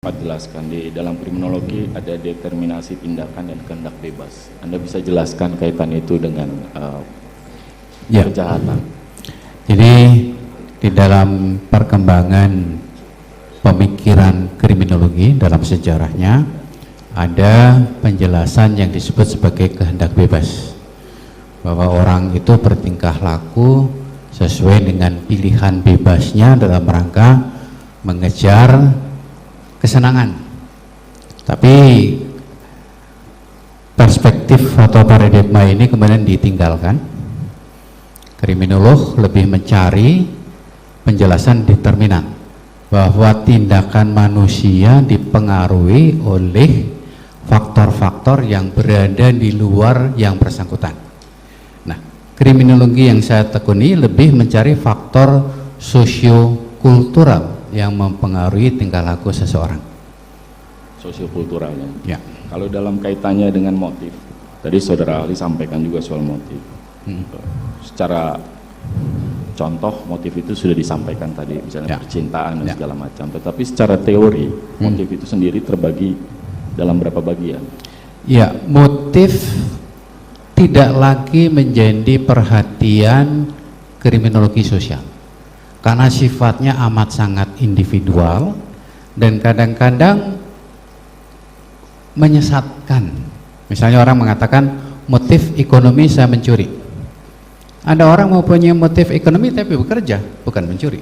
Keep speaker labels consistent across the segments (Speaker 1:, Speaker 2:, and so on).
Speaker 1: Pak jelaskan di dalam kriminologi ada determinasi tindakan dan kehendak bebas. Anda bisa jelaskan kaitan itu dengan kejahatan?
Speaker 2: Jadi di dalam perkembangan pemikiran kriminologi dalam sejarahnya ada penjelasan yang disebut sebagai kehendak bebas, bahwa orang itu bertingkah laku sesuai dengan pilihan bebasnya dalam rangka mengejar kesenangan. Tapi perspektif atau paradigma ini kemudian ditinggalkan. Kriminolog lebih mencari penjelasan determinan, bahwa tindakan manusia dipengaruhi oleh faktor-faktor yang berada di luar yang bersangkutan. Nah, kriminologi yang saya tekuni lebih mencari faktor sosiokultural yang mempengaruhi tingkah laku seseorang.
Speaker 1: Sosiokulturalnya.
Speaker 2: Ya.
Speaker 1: Kalau dalam kaitannya dengan motif, tadi saudara ahli sampaikan juga soal motif. Secara contoh motif itu sudah disampaikan tadi, misalnya percintaan dan segala macam. Tetapi secara teori motif itu sendiri terbagi dalam berapa bagian?
Speaker 2: Ya, motif tidak lagi menjadi perhatian kriminologi sosial, karena sifatnya amat sangat individual dan kadang-kadang menyesatkan. Misalnya orang mengatakan motif ekonomi saya mencuri. Ada orang mempunyai motif ekonomi tapi bekerja, bukan mencuri.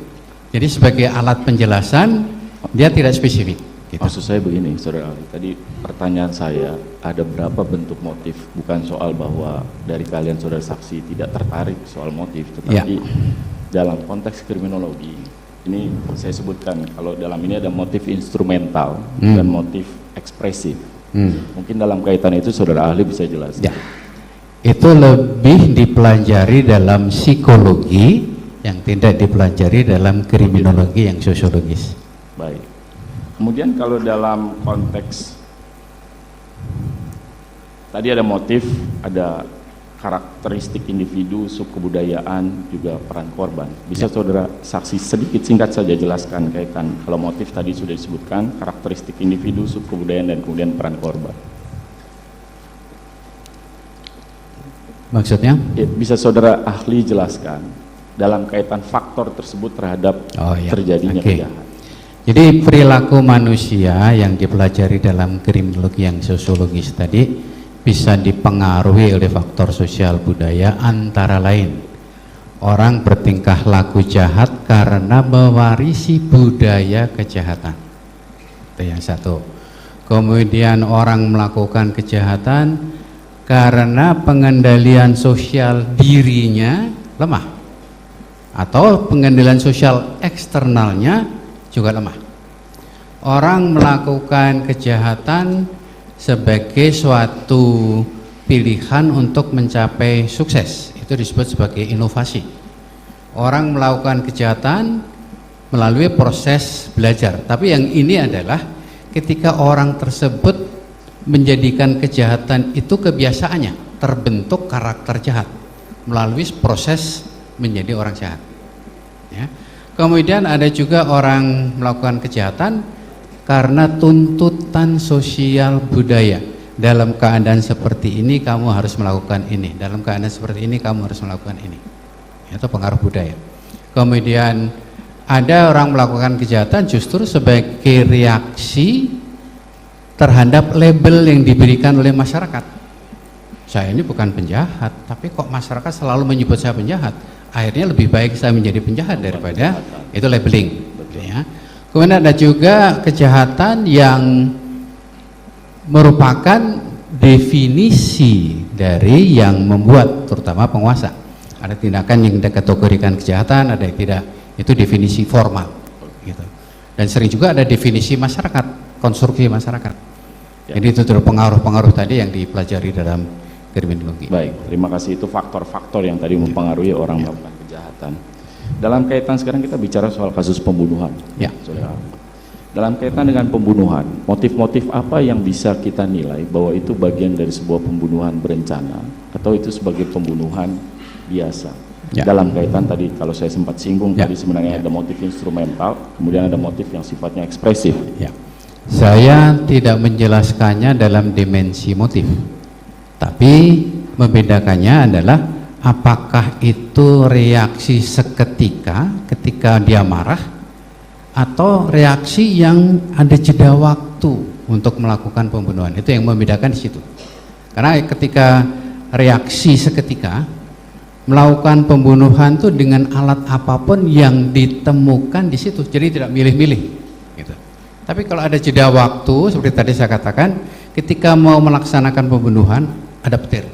Speaker 2: Jadi sebagai alat penjelasan dia tidak spesifik gitu.
Speaker 1: Maksud saya begini, saudara ahli, tadi pertanyaan saya ada berapa bentuk motif, bukan soal bahwa dari kalian saudara saksi tidak tertarik soal motif, tetapi dalam konteks kriminologi ini saya sebutkan, kalau dalam ini ada motif instrumental dan motif ekspresif. Mungkin dalam kaitan itu saudara ahli bisa jelaskan.
Speaker 2: Ya. Itu lebih dipelajari dalam psikologi yang tidak dipelajari dalam kriminologi yang sosiologis.
Speaker 1: Baik. Kemudian kalau dalam konteks tadi ada motif, ada karakteristik individu, subkebudayaan, juga peran korban. Bisa saudara saksi sedikit singkat saja jelaskan kaitan, kalau motif tadi sudah disebutkan, karakteristik individu, subkebudayaan, dan kemudian peran korban.
Speaker 2: Maksudnya?
Speaker 1: Ya, bisa saudara ahli jelaskan dalam kaitan faktor tersebut terhadap terjadinya kejahatan.
Speaker 2: Jadi perilaku manusia yang dipelajari dalam kriminologi yang sosiologis tadi bisa dipengaruhi oleh faktor sosial budaya, antara lain orang bertingkah laku jahat karena mewarisi budaya kejahatan. Itu yang satu. Kemudian orang melakukan kejahatan karena pengendalian sosial dirinya lemah, atau pengendalian sosial eksternalnya juga lemah. Orang melakukan kejahatan sebagai suatu pilihan untuk mencapai sukses, itu disebut sebagai inovasi. Orang melakukan kejahatan melalui proses belajar, tapi yang ini adalah ketika orang tersebut menjadikan kejahatan itu kebiasaannya, terbentuk karakter jahat melalui proses menjadi orang jahat. Ya. Kemudian ada juga orang melakukan kejahatan karena tuntutan sosial budaya. Dalam keadaan seperti ini kamu harus melakukan ini, dalam keadaan seperti ini kamu harus melakukan ini. Itu pengaruh budaya. Kemudian ada orang melakukan kejahatan justru sebagai reaksi terhadap label yang diberikan oleh masyarakat. Saya ini bukan penjahat, tapi kok masyarakat selalu menyebut saya penjahat. Akhirnya lebih baik saya menjadi penjahat daripada itu labeling. Ya. Kemudian ada juga kejahatan yang merupakan definisi dari yang membuat, terutama penguasa. Ada tindakan yang dikategorikan kejahatan, ada yang tidak. Itu definisi formal. Gitu. Dan sering juga ada definisi masyarakat, konstruksi masyarakat. Jadi itu pengaruh-pengaruh tadi yang dipelajari dalam kriminologi.
Speaker 1: Baik, terima kasih. Itu faktor-faktor yang tadi mempengaruhi orang melakukan kejahatan. Dalam kaitan sekarang kita bicara soal kasus pembunuhan.
Speaker 2: Ya.
Speaker 1: Saudara. Dalam kaitan dengan pembunuhan, motif-motif apa yang bisa kita nilai bahwa itu bagian dari sebuah pembunuhan berencana atau itu sebagai pembunuhan biasa? Ya. Dalam kaitan tadi kalau saya sempat singgung tadi sebenarnya ada motif instrumental, kemudian ada motif yang sifatnya ekspresif.
Speaker 2: Ya. Saya tidak menjelaskannya dalam dimensi motif, tapi membedakannya adalah apakah itu reaksi seketika ketika dia marah, atau reaksi yang ada jeda waktu untuk melakukan pembunuhan. Itu yang membedakan di situ. Karena ketika reaksi seketika melakukan pembunuhan itu dengan alat apapun yang ditemukan di situ, jadi tidak milih-milih gitu. Tapi kalau ada jeda waktu seperti tadi saya katakan, ketika mau melaksanakan pembunuhan ada petir,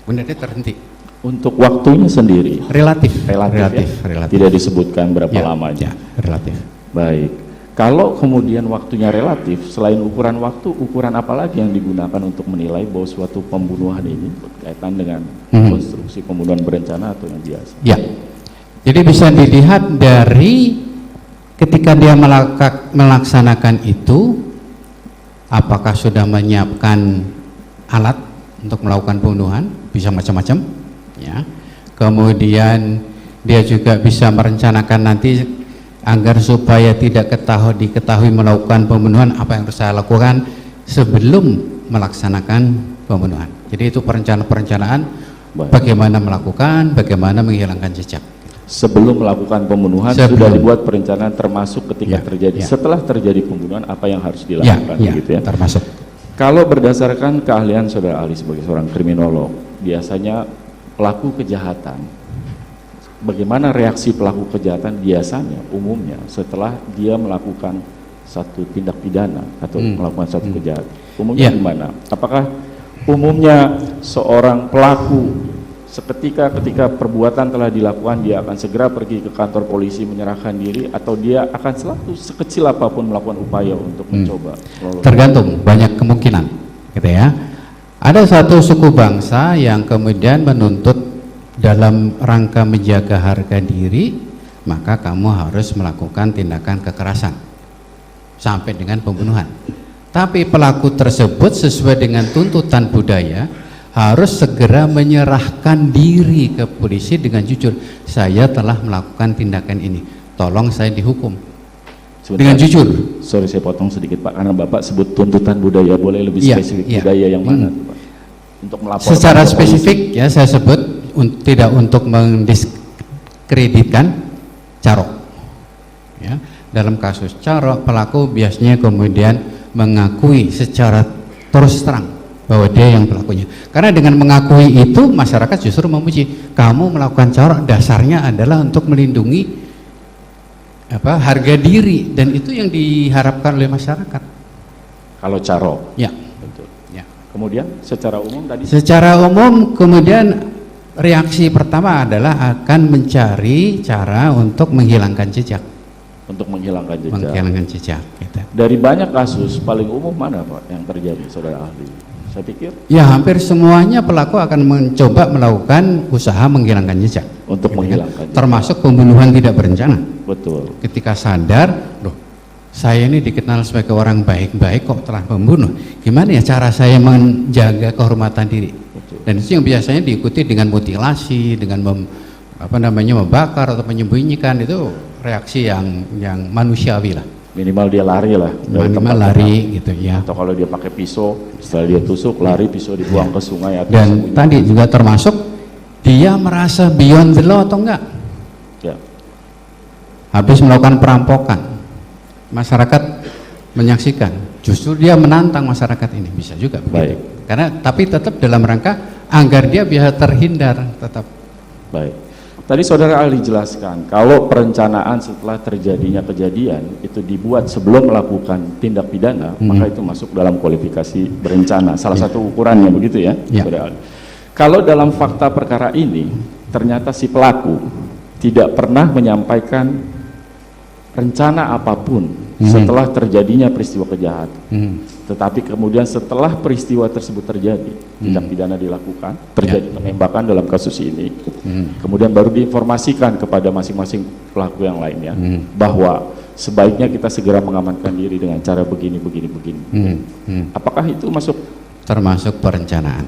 Speaker 2: kemudian dia terhenti.
Speaker 1: Untuk waktunya sendiri
Speaker 2: Relatif.
Speaker 1: tidak disebutkan berapa lamanya.
Speaker 2: Relatif.
Speaker 1: Baik, kalau kemudian waktunya relatif, selain ukuran waktu, ukuran apa lagi yang digunakan untuk menilai bahwa suatu pembunuhan ini berkaitan dengan konstruksi pembunuhan berencana atau yang biasa?
Speaker 2: Ya, jadi bisa dilihat dari ketika dia melaksanakan itu, apakah sudah menyiapkan alat untuk melakukan pembunuhan, bisa macam-macam, ya. Kemudian dia juga bisa merencanakan nanti agar supaya tidak diketahui melakukan pembunuhan, apa yang harus saya lakukan sebelum melaksanakan pembunuhan. Jadi itu perencanaan bagaimana melakukan, bagaimana menghilangkan jejak.
Speaker 1: Sebelum melakukan pembunuhan sudah dibuat perencanaan, termasuk ketika terjadi, setelah terjadi pembunuhan apa yang harus dilakukan, gitu ya.
Speaker 2: Termasuk.
Speaker 1: Kalau berdasarkan keahlian saudara ahli sebagai seorang kriminolog, biasanya pelaku kejahatan, bagaimana reaksi pelaku kejahatan biasanya, umumnya setelah dia melakukan satu tindak pidana atau melakukan satu kejahatan, umumnya gimana? Apakah umumnya seorang pelaku ketika perbuatan telah dilakukan dia akan segera pergi ke kantor polisi menyerahkan diri, atau dia akan selalu sekecil apapun melakukan upaya untuk mencoba lolos?
Speaker 2: Tergantung, banyak kemungkinan gitu ya. Ada satu suku bangsa yang kemudian menuntut dalam rangka menjaga harga diri, maka kamu harus melakukan tindakan kekerasan sampai dengan pembunuhan. Tapi pelaku tersebut sesuai dengan tuntutan budaya harus segera menyerahkan diri ke polisi dengan jujur, saya telah melakukan tindakan ini, tolong saya dihukum. Sebentar, dengan jujur.
Speaker 1: Sorry saya potong sedikit Pak, karena Bapak sebut tuntutan budaya, boleh lebih spesifik budaya yang mana Pak? Untuk melaporkan
Speaker 2: secara spesifik ya saya sebut tidak untuk mendiskreditkan Carok ya. Dalam kasus Carok, pelaku biasanya kemudian mengakui secara terus terang bahwa dia yang pelakunya, karena dengan mengakui itu masyarakat justru memuji, kamu melakukan Carok dasarnya adalah untuk melindungi harga diri, dan itu yang diharapkan oleh masyarakat
Speaker 1: kalau Carok.
Speaker 2: Ya,
Speaker 1: betul
Speaker 2: ya.
Speaker 1: Kemudian secara umum tadi,
Speaker 2: secara umum kemudian reaksi pertama adalah akan mencari cara untuk menghilangkan jejak.
Speaker 1: Untuk menghilangkan jejak.
Speaker 2: Menghilangkan jejak. Gitu.
Speaker 1: Dari banyak kasus paling umum mana Pak yang terjadi, saudara ahli? Saya pikir
Speaker 2: ya hampir semuanya pelaku akan mencoba melakukan usaha menghilangkan jejak.
Speaker 1: Untuk
Speaker 2: gitu
Speaker 1: menghilangkan jejak.
Speaker 2: Termasuk pembunuhan tidak berencana.
Speaker 1: Betul.
Speaker 2: Ketika sadar, loh, saya ini dikenal sebagai orang baik-baik kok telah membunuh. Gimana ya cara saya menjaga kehormatan diri?
Speaker 1: Betul.
Speaker 2: Dan itu yang biasanya diikuti dengan mutilasi, dengan membakar atau menyembunyikan. Itu reaksi yang manusiawi lah.
Speaker 1: Minimal dia lari lah.
Speaker 2: Minimal lari gitu ya.
Speaker 1: Atau kalau dia pakai pisau, setelah dia tusuk, lari, pisau dibuang ke sungai atau
Speaker 2: dan tadi juga termasuk dia merasa beyond the law atau enggak.
Speaker 1: Ya.
Speaker 2: Habis melakukan perampokan, masyarakat menyaksikan, justru dia menantang masyarakat ini, bisa juga begitu.
Speaker 1: Baik.
Speaker 2: Karena tapi tetap dalam rangka agar dia bisa terhindar tetap.
Speaker 1: Baik. Tadi saudara ahli jelaskan kalau perencanaan setelah terjadinya kejadian itu dibuat sebelum melakukan tindak pidana, maka itu masuk dalam kualifikasi berencana. Salah satu ukurannya begitu ya, saudara ahli. Kalau dalam fakta perkara ini ternyata si pelaku tidak pernah menyampaikan rencana apapun setelah terjadinya peristiwa kejahatan, tetapi kemudian setelah peristiwa tersebut terjadi, tindak pidana dilakukan, terjadi penembakan dalam kasus ini, kemudian baru diinformasikan kepada masing-masing pelaku yang lainnya bahwa sebaiknya kita segera mengamankan diri dengan cara begini. Apakah itu masuk?
Speaker 2: Termasuk perencanaan.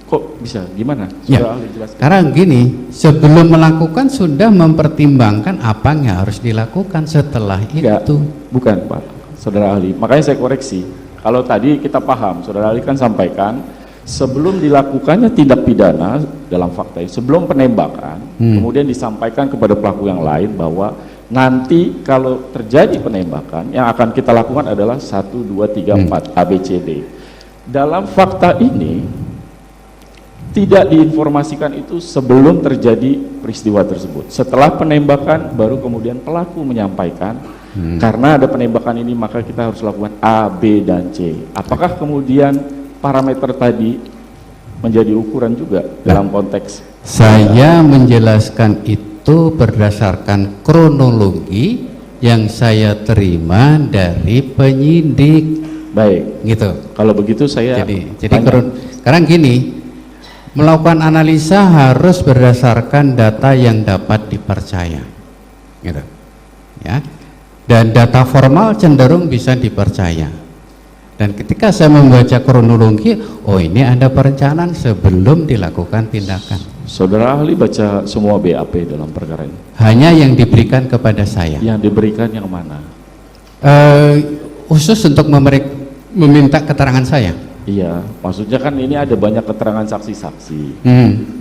Speaker 1: Kok bisa? Gimana?
Speaker 2: Ya, karena gini, sebelum melakukan sudah mempertimbangkan apa yang harus dilakukan setelah itu.
Speaker 1: Bukan Pak. saudara ahli. Makanya saya koreksi. Kalau tadi kita paham, saudara ahli kan sampaikan sebelum dilakukannya tindak pidana dalam fakta ini, sebelum penembakan, kemudian disampaikan kepada pelaku yang lain bahwa nanti kalau terjadi penembakan yang akan kita lakukan adalah 1, 2, 3, 4 ABCD. Dalam fakta ini tidak diinformasikan itu sebelum terjadi peristiwa tersebut. Setelah penembakan baru kemudian pelaku menyampaikan karena ada penembakan ini maka kita harus lakukan A, B, dan C. Apakah kemudian parameter tadi menjadi ukuran juga dalam konteks?
Speaker 2: Saya menjelaskan itu berdasarkan kronologi yang saya terima dari penyidik.
Speaker 1: Baik,
Speaker 2: gitu.
Speaker 1: Kalau begitu saya
Speaker 2: jadi sekarang gini, melakukan analisa harus berdasarkan data yang dapat dipercaya, gitu ya, dan data formal cenderung bisa dipercaya. Dan ketika saya membaca kronologi, oh ini ada perencanaan sebelum dilakukan tindakan.
Speaker 1: Saudara ahli baca semua BAP dalam perkara ini?
Speaker 2: Hanya yang diberikan kepada saya.
Speaker 1: Yang diberikan yang mana?
Speaker 2: Khusus untuk meminta keterangan saya.
Speaker 1: Iya, maksudnya kan ini ada banyak keterangan saksi-saksi.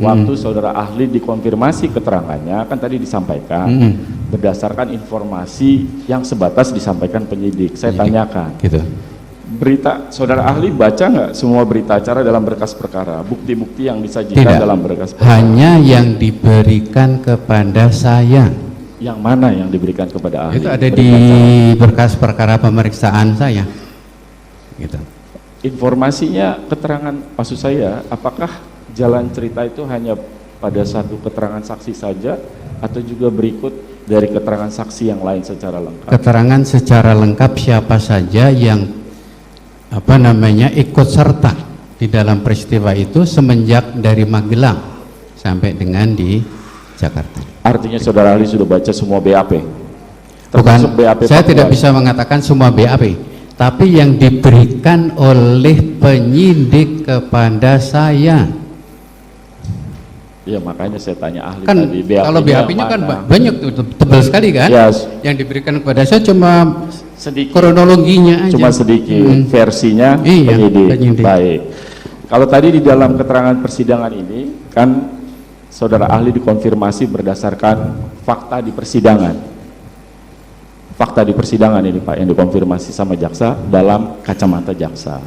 Speaker 1: Waktu saudara ahli dikonfirmasi keterangannya, kan tadi disampaikan berdasarkan informasi yang sebatas disampaikan penyidik. Saya tanyakan,
Speaker 2: gitu.
Speaker 1: Berita saudara ahli baca nggak semua berita acara dalam berkas perkara, bukti-bukti yang disajikan
Speaker 2: Tidak.
Speaker 1: dalam berkas perkara?
Speaker 2: Hanya yang diberikan kepada saya.
Speaker 1: Yang mana yang diberikan kepada ahli?
Speaker 2: Itu ada di berkas perkara pemeriksaan saya, gitu.
Speaker 1: Informasinya, keterangan, maksud saya, apakah jalan cerita itu hanya pada satu keterangan saksi saja atau juga berikut dari keterangan saksi yang lain secara lengkap? Keterangan
Speaker 2: secara lengkap siapa saja yang ikut serta di dalam peristiwa itu semenjak dari Magelang sampai dengan di Jakarta.
Speaker 1: Artinya saudara ahli sudah baca semua BAP?
Speaker 2: Bukan,
Speaker 1: BAP
Speaker 2: saya tidak bisa mengatakan semua BAP, tapi yang diberikan oleh penyidik kepada saya.
Speaker 1: Iya, makanya saya tanya ahli
Speaker 2: kan,
Speaker 1: tadi.
Speaker 2: Kalau BAP-nya kan banyak tuh, tebal sekali kan?
Speaker 1: Yes.
Speaker 2: Yang diberikan kepada saya cuma
Speaker 1: sedikit,
Speaker 2: kronologinya aja.
Speaker 1: Cuma sedikit, versinya
Speaker 2: iya,
Speaker 1: penyidik. Baik. Kalau tadi di dalam keterangan persidangan ini, kan saudara ahli dikonfirmasi berdasarkan fakta di persidangan. Fakta di persidangan ini Pak yang dikonfirmasi sama jaksa dalam kacamata jaksa.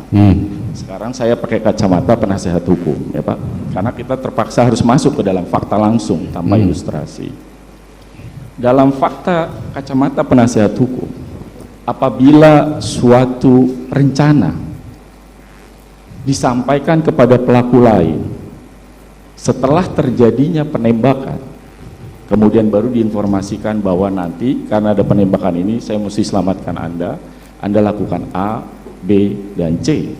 Speaker 1: Sekarang saya pakai kacamata penasehat hukum ya Pak, karena kita terpaksa harus masuk ke dalam fakta langsung tanpa ilustrasi. Dalam fakta kacamata penasehat hukum, apabila suatu rencana disampaikan kepada pelaku lain setelah terjadinya penembakan, kemudian baru diinformasikan bahwa nanti karena ada penembakan ini saya mesti selamatkan Anda lakukan A, B, dan C.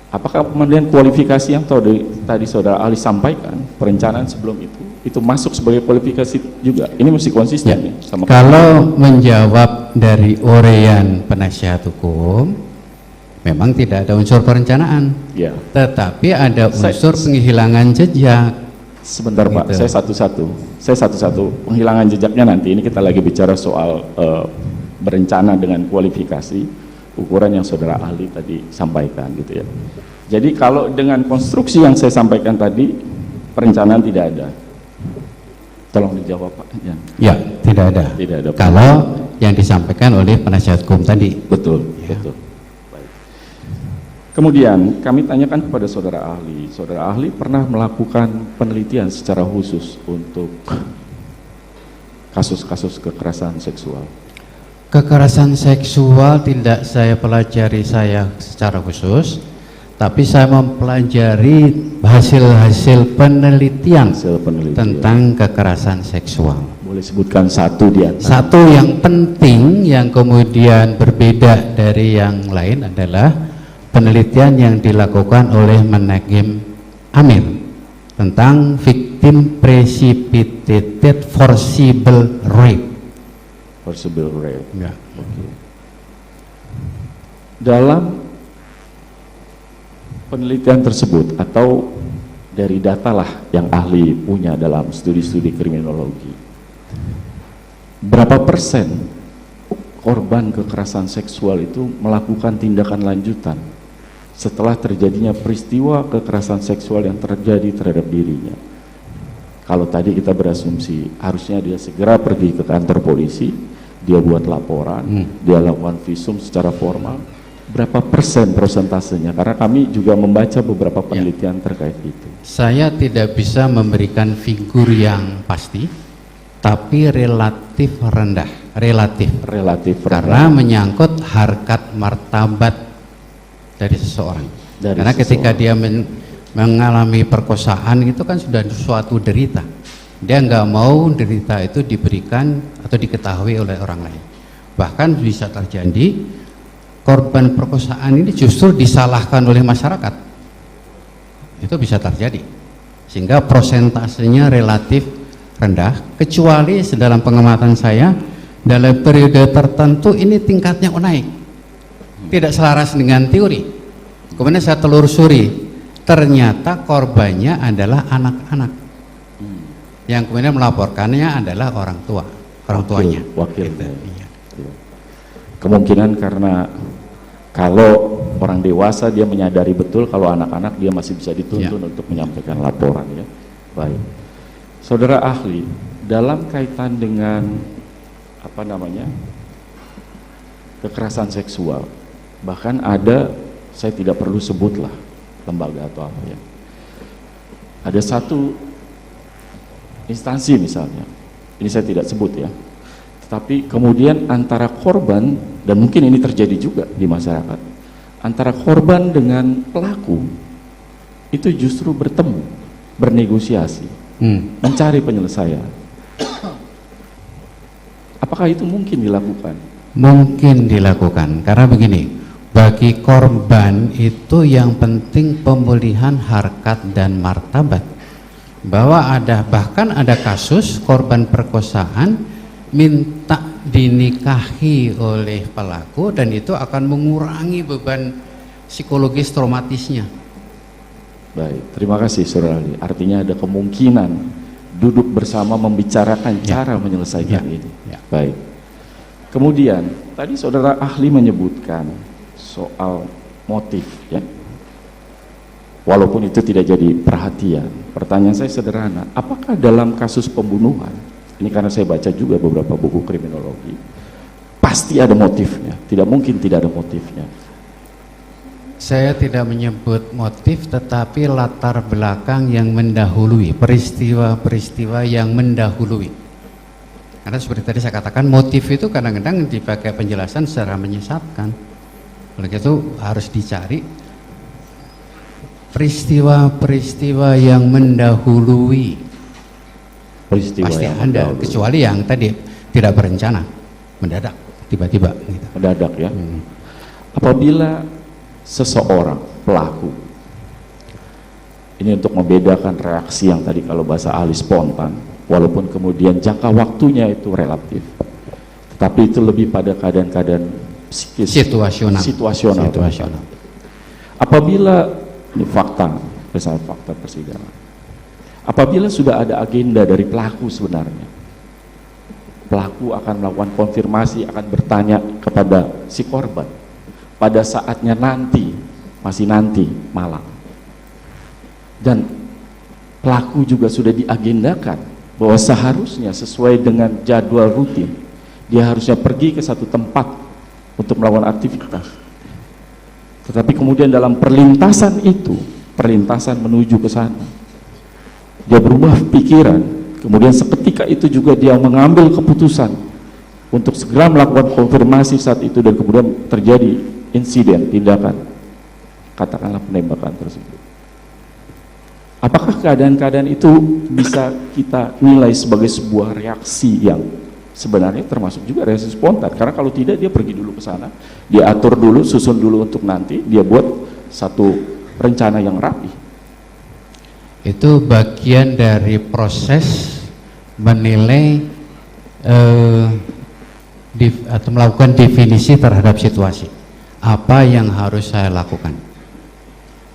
Speaker 1: Apakah kemudian kualifikasi yang tadi saudara ahli sampaikan, perencanaan sebelum itu masuk sebagai kualifikasi juga? Ini mesti konsisten ya, sama
Speaker 2: kalau menjawab dari uraian penasihat hukum, memang tidak ada unsur perencanaan, ya. Tetapi ada unsur penghilangan jejak.
Speaker 1: Sebentar Pak, saya satu-satu penghilangan jejaknya nanti. Ini kita lagi bicara soal berencana dengan kualifikasi ukuran yang saudara ahli tadi sampaikan gitu ya. Jadi kalau dengan konstruksi yang saya sampaikan tadi, perencanaan tidak ada. Tolong dijawab Pak.
Speaker 2: Ya, tidak ada.
Speaker 1: Tidak ada.
Speaker 2: Kalau yang disampaikan oleh penasihat hukum tadi.
Speaker 1: Betul, ya. Betul. Kemudian kami tanyakan kepada saudara ahli pernah melakukan penelitian secara khusus untuk kasus-kasus kekerasan seksual?
Speaker 2: Kekerasan seksual tidak saya pelajari secara khusus, tapi saya mempelajari hasil penelitian tentang kekerasan seksual.
Speaker 1: Boleh sebutkan satu di antara?
Speaker 2: Satu yang penting yang kemudian berbeda dari yang lain adalah penelitian yang dilakukan oleh Menagim Amir tentang victim precipitated forcible rape.
Speaker 1: Forcible rape.
Speaker 2: Ya.
Speaker 1: Okay. Dalam penelitian tersebut atau dari data lah yang ahli punya dalam studi-studi kriminologi, berapa persen korban kekerasan seksual itu melakukan tindakan lanjutan setelah terjadinya peristiwa kekerasan seksual yang terjadi terhadap dirinya. Kalau tadi kita berasumsi harusnya dia segera pergi ke kantor polisi, dia buat laporan, dia lakukan visum secara formal, berapa persen persentasenya? Karena kami juga membaca beberapa penelitian terkait itu.
Speaker 2: Saya tidak bisa memberikan figur yang pasti, tapi relatif rendah, relatif
Speaker 1: rendah.
Speaker 2: Karena menyangkut harkat martabat dari seseorang. Karena ketika dia mengalami perkosaan itu kan sudah suatu derita. Dia nggak mau derita itu diberikan atau diketahui oleh orang lain. Bahkan bisa terjadi korban perkosaan ini justru disalahkan oleh masyarakat. Itu bisa terjadi. Sehingga prosentasenya relatif rendah, kecuali dalam pengamatan saya dalam periode tertentu ini tingkatnya naik. Tidak selaras dengan teori. Kemudian saya telusuri, ternyata korbannya adalah anak-anak. Yang kemudian melaporkannya adalah orang tuanya.
Speaker 1: Wakil. Iya. Kemungkinan karena kalau orang dewasa dia menyadari betul, kalau anak-anak dia masih bisa dituntun untuk menyampaikan laporan, ya. Baik. Saudara ahli, dalam kaitan dengan kekerasan seksual, bahkan ada, saya tidak perlu sebutlah lembaga atau apa ya, ada satu instansi misalnya, ini saya tidak sebut ya, tetapi kemudian antara korban, dan mungkin ini terjadi juga di masyarakat, antara korban dengan pelaku itu justru bertemu, bernegosiasi, mencari penyelesaian. Apakah itu mungkin dilakukan?
Speaker 2: Mungkin dilakukan, karena begini, bagi korban itu yang penting pemulihan harkat dan martabat. Bahwa bahkan ada kasus korban perkosaan minta dinikahi oleh pelaku, dan itu akan mengurangi beban psikologis traumatisnya.
Speaker 1: Baik, terima kasih Saudara Ali. Artinya ada kemungkinan duduk bersama membicarakan cara menyelesaikan ini. Baik. Kemudian tadi Saudara ahli menyebutkan soal motif, ya. Walaupun itu tidak jadi perhatian. Pertanyaan saya sederhana, apakah dalam kasus pembunuhan, ini karena saya baca juga beberapa buku kriminologi, pasti ada motifnya, tidak mungkin tidak ada motifnya.
Speaker 2: Saya tidak menyebut motif, tetapi latar belakang yang mendahului, peristiwa-peristiwa yang mendahului. Karena seperti tadi saya katakan, motif itu kadang-kadang dipakai penjelasan secara menyesatkan. Oleh itu harus dicari peristiwa-peristiwa yang mendahului.
Speaker 1: Peristiwa
Speaker 2: pasti
Speaker 1: yang
Speaker 2: ada,
Speaker 1: mendahului.
Speaker 2: kecuali yang tadi tidak berencana, mendadak, tiba-tiba. Gitu.
Speaker 1: Mendadak ya. Apabila seseorang pelaku, ini untuk membedakan reaksi yang tadi kalau bahasa ahli spontan, walaupun kemudian jangka waktunya itu relatif, tetapi itu lebih pada keadaan-keadaan psikis, situasional. Apabila ini fakta, misalnya fakta persidangan, apabila sudah ada agenda dari pelaku sebenarnya, pelaku akan melakukan konfirmasi, akan bertanya kepada si korban pada saatnya nanti, masih nanti malam, dan pelaku juga sudah diagendakan bahwa seharusnya sesuai dengan jadwal rutin dia harusnya pergi ke satu tempat untuk melakukan aktivitas, tetapi kemudian dalam perlintasan itu, perlintasan menuju ke sana, dia berubah pikiran, kemudian seketika itu juga dia mengambil keputusan untuk segera melakukan konfirmasi saat itu, dan kemudian terjadi insiden, tindakan, katakanlah penembakan tersebut. Apakah keadaan-keadaan itu bisa kita nilai sebagai sebuah reaksi yang sebenarnya termasuk juga reaksi spontan? Karena kalau tidak, dia pergi dulu ke sana, dia atur dulu, susun dulu untuk nanti, dia buat satu rencana yang rapi.
Speaker 2: Itu bagian dari proses menilai atau melakukan definisi terhadap situasi. Apa yang harus saya lakukan?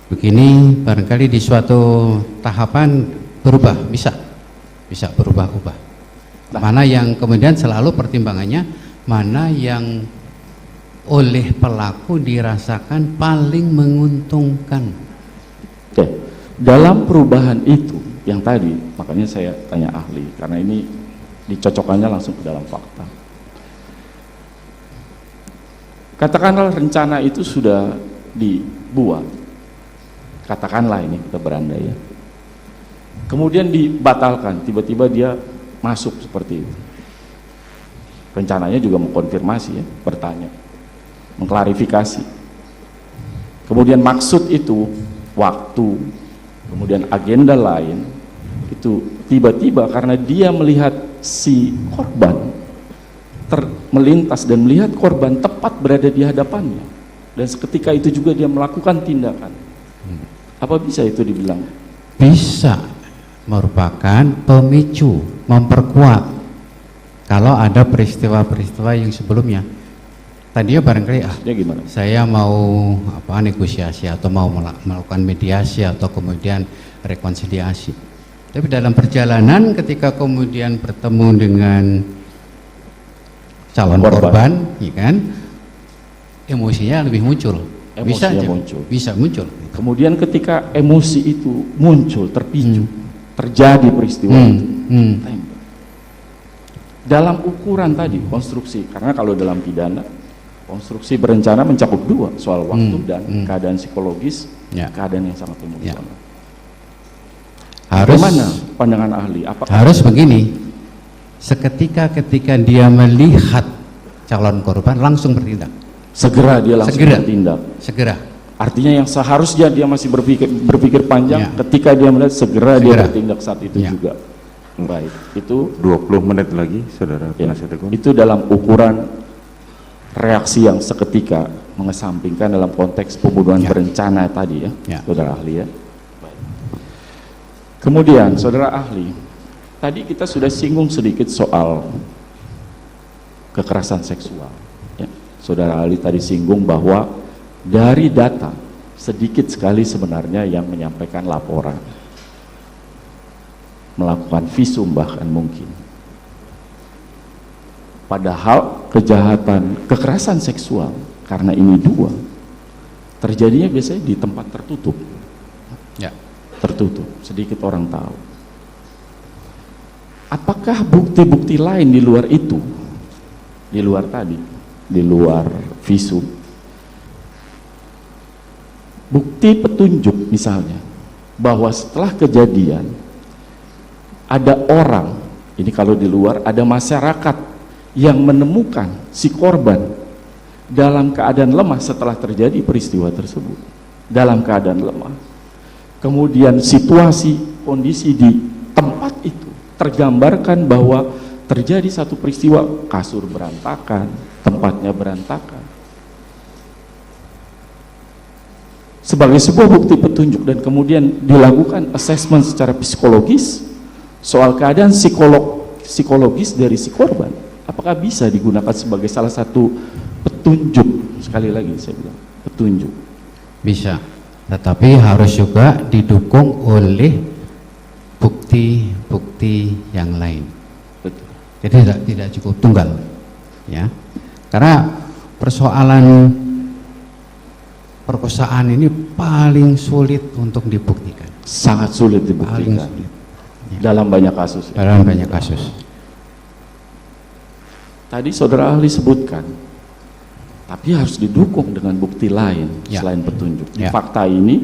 Speaker 2: Begini, barangkali di suatu tahapan berubah, bisa berubah-ubah. Mana yang kemudian selalu pertimbangannya mana yang oleh pelaku dirasakan paling menguntungkan.
Speaker 1: Oke, dalam perubahan itu yang tadi, makanya saya tanya ahli, karena ini dicocokkannya langsung ke dalam fakta. Katakanlah rencana itu sudah dibuat, katakanlah ini kita berandai ya, kemudian dibatalkan, tiba-tiba dia masuk seperti itu. Rencananya juga mengkonfirmasi ya, bertanya, mengklarifikasi. Kemudian maksud itu, waktu, kemudian agenda lain, itu tiba-tiba karena dia melihat si korban melintas dan melihat korban tepat berada di hadapannya, dan seketika itu juga dia melakukan tindakan. Apa bisa itu dibilang?
Speaker 2: Bisa merupakan pemicu, memperkuat kalau ada peristiwa-peristiwa yang sebelumnya. Tadinya barangkali
Speaker 1: Gimana?
Speaker 2: saya mau negosiasi atau mau melakukan mediasi atau kemudian rekonsiliasi. Tapi dalam perjalanan ketika kemudian bertemu dengan calon korban, ya kan, emosinya lebih muncul. Bisa muncul.
Speaker 1: Kemudian ketika emosi itu muncul, terpicu, terjadi peristiwa itu. Dalam ukuran tadi konstruksi, karena kalau dalam pidana konstruksi berencana mencakup dua, soal waktu dan keadaan psikologis, keadaan yang sangat emosional. Bagaimana pandangan ahli?
Speaker 2: Harus begini, seketika ketika dia melihat calon korban langsung bertindak.
Speaker 1: Segera dia langsung bertindak.
Speaker 2: Segera.
Speaker 1: Artinya yang seharusnya dia masih berpikir panjang, ketika dia melihat segera dia bertindak saat itu juga. Baik, itu
Speaker 3: 20 menit lagi, saudara penasihat hukum.
Speaker 1: Itu dalam ukuran reaksi yang seketika, mengesampingkan dalam konteks pembunuhan berencana tadi ya, saudara ahli ya. Baik. Kemudian saudara ahli, tadi kita sudah singgung sedikit soal kekerasan seksual ya. Saudara ahli tadi singgung bahwa dari data sedikit sekali sebenarnya yang menyampaikan laporan, melakukan visum bahkan mungkin. Padahal kejahatan kekerasan seksual, karena ini dua, terjadinya biasanya di tempat tertutup. Tertutup, sedikit orang tahu. Apakah bukti-bukti lain di luar itu, di luar tadi, di luar visum, bukti petunjuk misalnya, bahwa setelah kejadian ada orang, ini kalau di luar, ada masyarakat yang menemukan si korban dalam keadaan lemah setelah terjadi peristiwa tersebut, dalam keadaan lemah. Kemudian situasi, kondisi di tempat itu tergambarkan bahwa terjadi satu peristiwa, kasur berantakan, tempatnya berantakan. Sebagai sebuah bukti petunjuk dan kemudian dilakukan assessment secara psikologis soal keadaan psikologis dari si korban, apakah bisa digunakan sebagai salah satu petunjuk? Sekali lagi saya bilang, petunjuk.
Speaker 2: Bisa, tetapi harus juga didukung oleh bukti-bukti yang lain.
Speaker 1: Betul.
Speaker 2: Jadi tidak cukup tunggal, ya. Karena persoalan perkosaan ini paling sulit untuk dibuktikan.
Speaker 1: Sangat sulit dibuktikan.
Speaker 2: Sulit.
Speaker 1: Dalam banyak kasus.
Speaker 2: Dalam banyak kasus.
Speaker 1: Tadi saudara ahli sebutkan, tapi harus didukung dengan bukti lain selain petunjuk. Di fakta ini,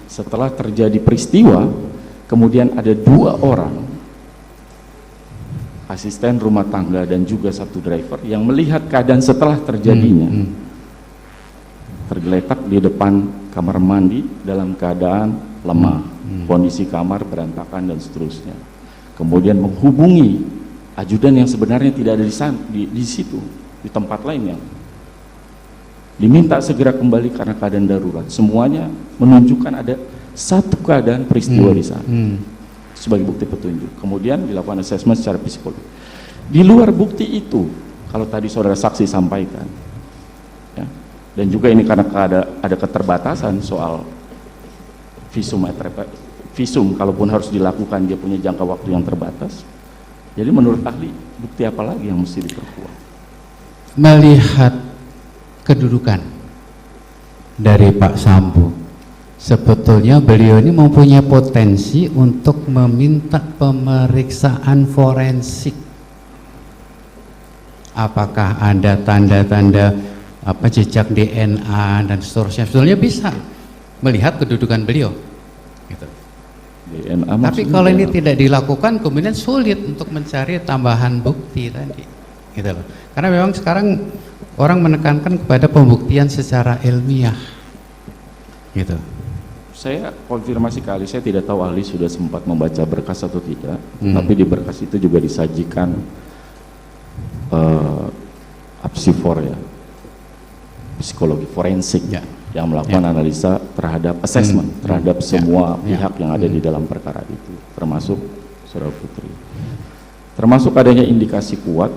Speaker 1: setelah terjadi peristiwa, kemudian ada dua orang, asisten rumah tangga dan juga satu driver yang melihat keadaan setelah terjadinya, tergeletak di depan kamar mandi dalam keadaan lemah. Kondisi kamar berantakan dan seterusnya. Kemudian menghubungi ajudan yang sebenarnya tidak ada di situ, di tempat lain yang diminta segera kembali karena keadaan darurat. Semuanya menunjukkan ada satu keadaan peristiwa di sana sebagai bukti petunjuk. Kemudian dilakukan assessment secara psikologis. Di luar bukti itu, kalau tadi saudara saksi sampaikan, ya, dan juga ini karena ada keterbatasan soal visum, kalaupun harus dilakukan dia punya jangka waktu yang terbatas. Jadi menurut ahli, bukti apa lagi yang mesti diperkuat?
Speaker 2: melihat kedudukan dari Pak Sambo, sebetulnya beliau ini mempunyai potensi untuk meminta pemeriksaan forensik. Apakah ada tanda-tanda jejak DNA dan seterusnya? Sebetulnya bisa melihat kedudukan beliau. Gitu.
Speaker 1: DNA
Speaker 2: tapi kalau ini tidak dilakukan, kemudian sulit untuk mencari tambahan bukti tadi, gitu loh. Karena memang sekarang orang menekankan kepada pembuktian secara ilmiah, gitu.
Speaker 1: Saya konfirmasi kali, saya tidak tahu ahli sudah sempat membaca berkas atau tidak, tapi di berkas itu juga disajikan apsifor ya, psikologi forensik ya, yang melakukan analisa terhadap assessment terhadap semua pihak yang ada di dalam perkara itu, termasuk Saudara Putri. Termasuk adanya indikasi kuat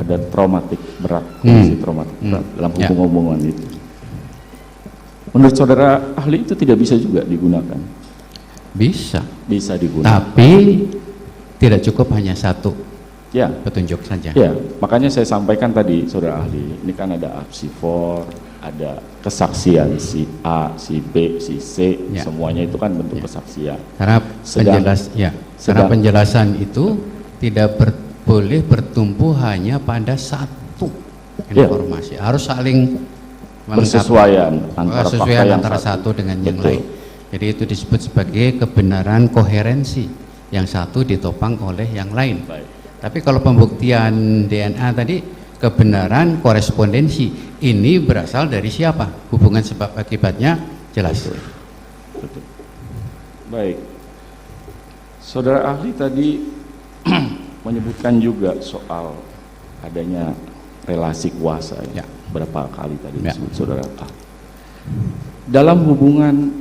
Speaker 1: ada traumatik berat, kondisi traumatik berat dalam hubungan itu. Menurut saudara ahli itu tidak bisa juga digunakan? Bisa digunakan.
Speaker 2: Tapi tidak cukup hanya satu petunjuk saja.
Speaker 1: Ya, makanya saya sampaikan tadi saudara ahli, ini kan ada apsifor, ada kesaksian si A, si B, si C, semuanya itu kan bentuk kesaksian.
Speaker 2: Karena penjelasan itu tidak boleh bertumpu hanya pada satu informasi, harus saling
Speaker 1: bersesuaian antara
Speaker 2: satu dengan yang lain. Jadi itu disebut sebagai kebenaran koherensi, yang satu ditopang oleh yang lain.
Speaker 1: Baik.
Speaker 2: Tapi kalau pembuktian DNA tadi, kebenaran korespondensi, ini berasal dari siapa? Hubungan sebab akibatnya jelas.
Speaker 1: Betul. Baik. Saudara ahli tadi menyebutkan juga soal adanya relasi kuasa ya. Berapa kali tadi disebut saudara ahli. Dalam hubungan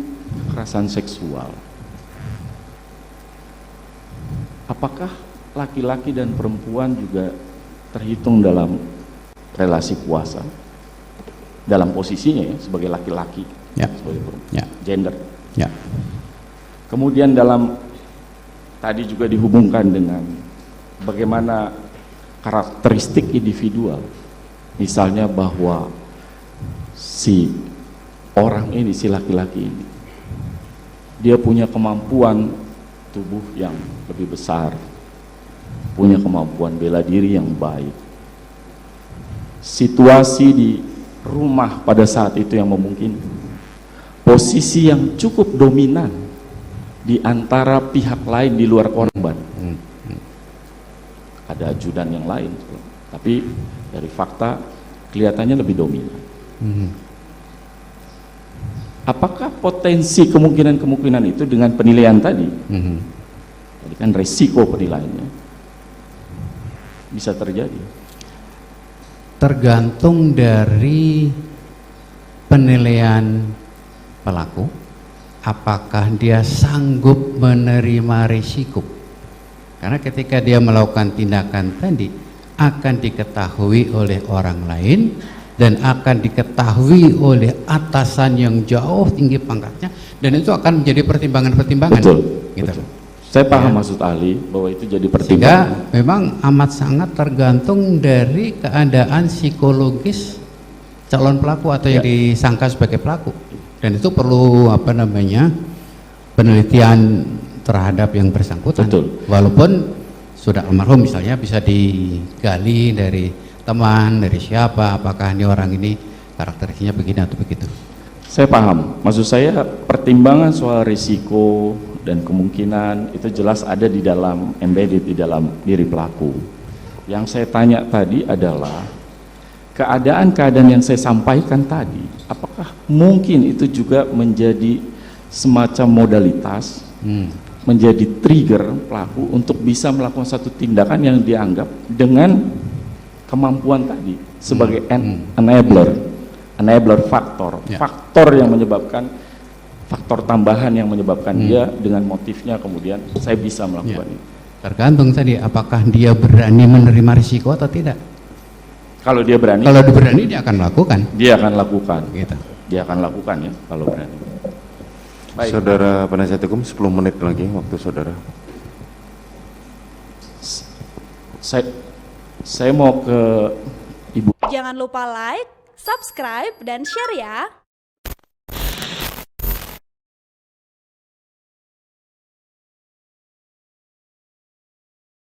Speaker 1: kekerasan seksual, apakah laki-laki dan perempuan juga terhitung dalam relasi kuasa, dalam posisinya ya, sebagai laki-laki, sebagai perempuan, gender. Kemudian dalam tadi juga dihubungkan dengan bagaimana karakteristik individual, misalnya bahwa si orang ini, si laki-laki ini, dia punya kemampuan tubuh yang lebih besar, punya kemampuan bela diri yang baik, situasi di rumah pada saat itu yang memungkinkan, posisi yang cukup dominan di antara pihak lain di luar korban. Ada ajudan yang lain, tapi dari fakta kelihatannya lebih dominan. Apakah potensi kemungkinan itu dengan penilaian tadi, jadi kan resiko penilaiannya bisa terjadi?
Speaker 2: Tergantung dari penilaian pelaku, apakah dia sanggup menerima risiko. Karena ketika dia melakukan tindakan tadi, akan diketahui oleh orang lain dan akan diketahui oleh atasan yang jauh tinggi pangkatnya, dan itu akan menjadi pertimbangan-pertimbangan.
Speaker 1: Betul,
Speaker 2: gitu.
Speaker 1: Betul. Saya paham maksud ahli bahwa itu jadi pertimbangan.
Speaker 2: Sehingga memang amat sangat tergantung dari keadaan psikologis calon pelaku atau yang disangka sebagai pelaku, dan itu perlu penelitian terhadap yang bersangkutan.
Speaker 1: Betul.
Speaker 2: Walaupun sudah almarhum misalnya, bisa digali dari teman, dari siapa, apakah ini orang ini karakteristiknya begini atau begitu.
Speaker 1: Saya paham, maksud saya pertimbangan soal risiko dan kemungkinan itu jelas ada di dalam, embedded di dalam diri pelaku. Yang saya tanya tadi adalah keadaan-keadaan yang saya sampaikan tadi, apakah mungkin itu juga menjadi semacam modalitas, menjadi trigger pelaku untuk bisa melakukan satu tindakan yang dianggap dengan kemampuan tadi sebagai enabler faktor, faktor yang menyebabkan, faktor tambahan yang menyebabkan dia dengan motifnya kemudian saya bisa melakukan itu.
Speaker 2: Tergantung tadi apakah dia berani menerima risiko atau tidak.
Speaker 1: Kalau dia berani,
Speaker 2: dia akan melakukan.
Speaker 1: Dia akan lakukan.
Speaker 2: Gitu.
Speaker 1: Dia akan lakukan ya kalau berani. Baik.
Speaker 3: Saudara penasihat hukum, 10 menit lagi waktu saudara.
Speaker 1: Saya mau ke Ibu
Speaker 4: Jangan lupa like, subscribe, dan share ya.